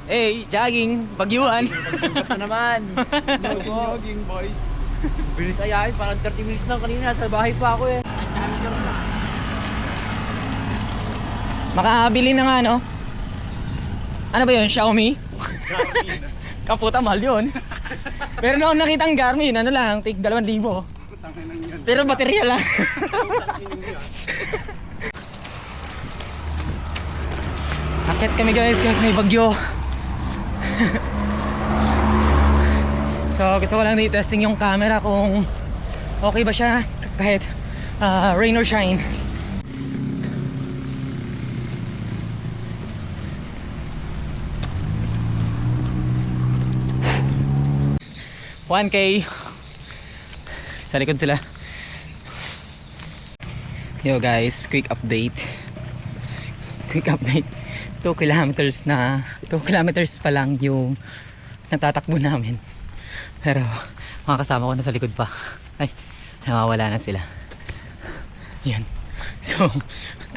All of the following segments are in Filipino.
Hey, jogging, bagyuan. Ito naman. Jogging boys. Bilis ayahin, parang 30 minutes lang kanina. Sa bahay pa ako eh. Makabili na nga, no? Ano ba yun? Xiaomi? Kaputa, mahal yun. Pero noong nakita ang Garmin, ano lang, take 2,000. Pero baterya lang. Akit kami guys kahit may bagyo. So gusto ko lang i-testing yung camera kung okay ba siya kahit rain or shine. $1K sa likod sila. Yo guys, quick update 2 kilometers pa lang yung natatakbo namin, pero mga kasama ko nasa likod pa. Ay, nawawala na sila. Yan. So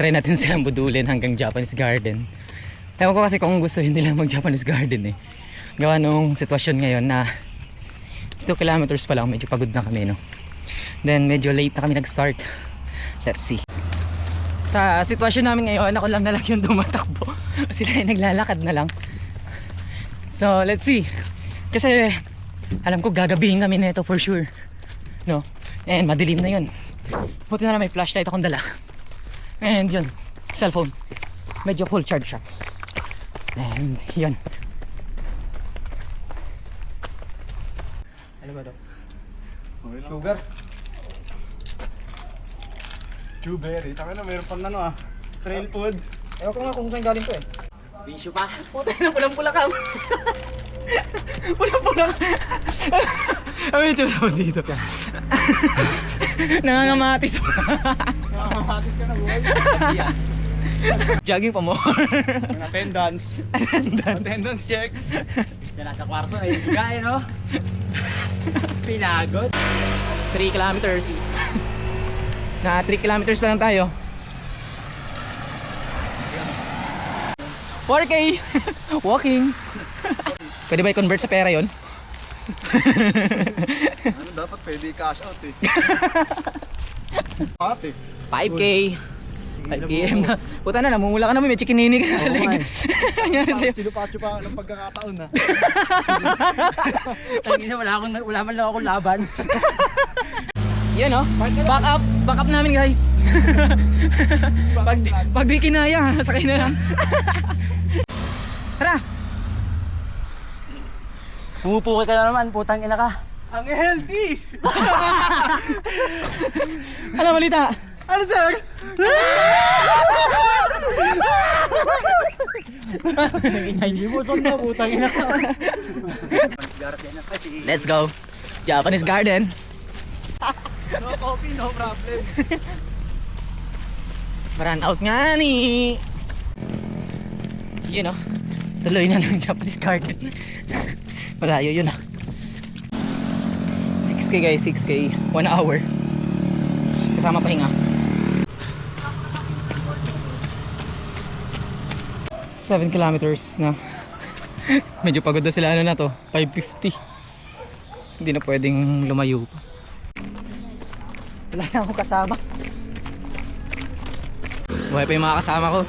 try natin silang budulin hanggang Japanese Garden. Ewan ko kasi kung gusto nila mag Japanese Garden eh, gawa nung sitwasyon ngayon na 2 kilometers pa lang, medyo pagod na kami, no? Then medyo late na kami nag-start. Let's see. Sa sitwasyon namin ngayon, ako lang na lang yung tumatakbo. Sila ay naglalakad na lang. So let's see. Kasi alam ko gagabihin kami nito for sure, no? And madilim na yun. Buti na lang may flashlight akong dala. And yun, cellphone, medyo full charge siya. And yun. Ano ba to? Sugar. Blueberry. Taka na, mayroon pang ano trail food. Ewan ko nga kung saan galing to eh. Bisyo pa. Puta na, pulang-pula ka. Pulang-pula ka. Ano yung tsura mo dito? Nangangamatis. Nakakamatis ka na, boy. Jogging pa mo. Attendance. Attendance check. Dala sa kwarto ay bigay, no? Pinagod. 3 kilometers. Na 3 kilometers pa lang tayo. 4K. Walking. Pwede ba i-convert sa pera yon? Ano dapat pwede cash out eh. Ate. 5K. 5pm na. Puta na, namumula ka naman. May chikinini ka na sa leg. Nangyari sa'yo. Chilupacho pa ng pagkakataon na. Tangina, wala man lang akong laban. Yan o. Back up namin guys. Pag di kinaya, sakay na lang. Tara. Pumupukay ka na naman, putang ina ka. Ang healthy! Ano balita? Ano sir? Hindi mo ito na, putang ina ka. Let's go. Japanese Garden. No coffee, no problem. Run out nga ni. Yun o. Tuloy na ng Japanese Garden. Malayo yun 6K guys, 6K. 1 hour. Kasama pahinga. 7 kilometers na. Medyo pagod na sila, ano na to, 5:50. Hindi na pwedeng lumayo pa. Wala na akong kasama. Buhay pa yung mga kasama ko.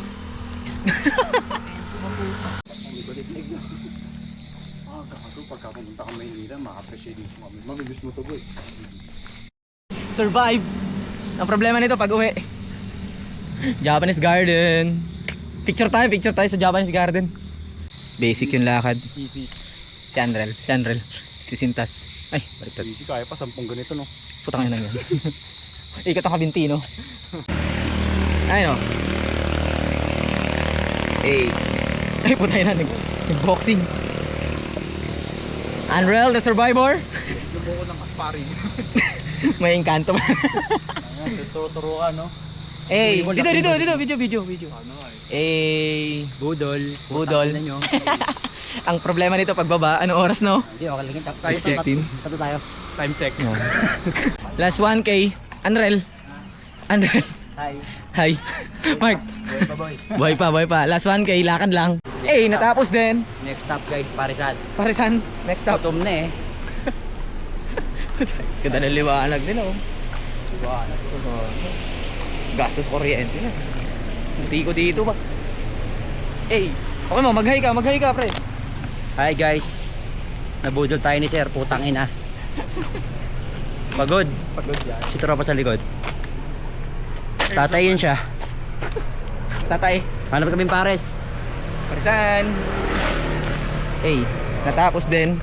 Pagka pumunta ka Maynila, maka-appreciate mo kami. Mamimiss mo to, boy. Survive. Ang problema nito pag uwi. Japanese Garden. Picture tayo sa Japanese Garden. Basic yung lakad. Easy. Si Andrel. Si Sintas. Ay, baliktad. Easy, kaya pa 10 ganito, no? Putang ina yan. Ikot ang kabinti, no? Ayun, no? Ay, putang ina. Nag-boxing. Andrel, the survivor. Yung buko ng asparing. May engkanto ba? Turo-turo ka, no? Eh, dito, video. Ano Budol. Putang ina nyo. Ang problema nito pagbaba, ano oras no? Hindi, okay lang. 6:15. Tato tayo. time sec. Last 1K. Andrel. Hi. Hi. Mark. Buhay pa. Last 1K, lakad lang. Eh, natapos din. Next stop guys, Parisan. Parisan, next stop. Gutom na eh. Ganda ng liwanag din oh. Diba? Gastos kuryente na. Buti ko dito ba? Eh, okay mo, mag-hi ka pre. Hi guys. Nabudol tayo ni Sir, putang ina. Pagod. Pagod yan. Si tropa sa likod. Tatayin siya. Tatay. Hanap kaming pares. Parisan. Eh, natapos din.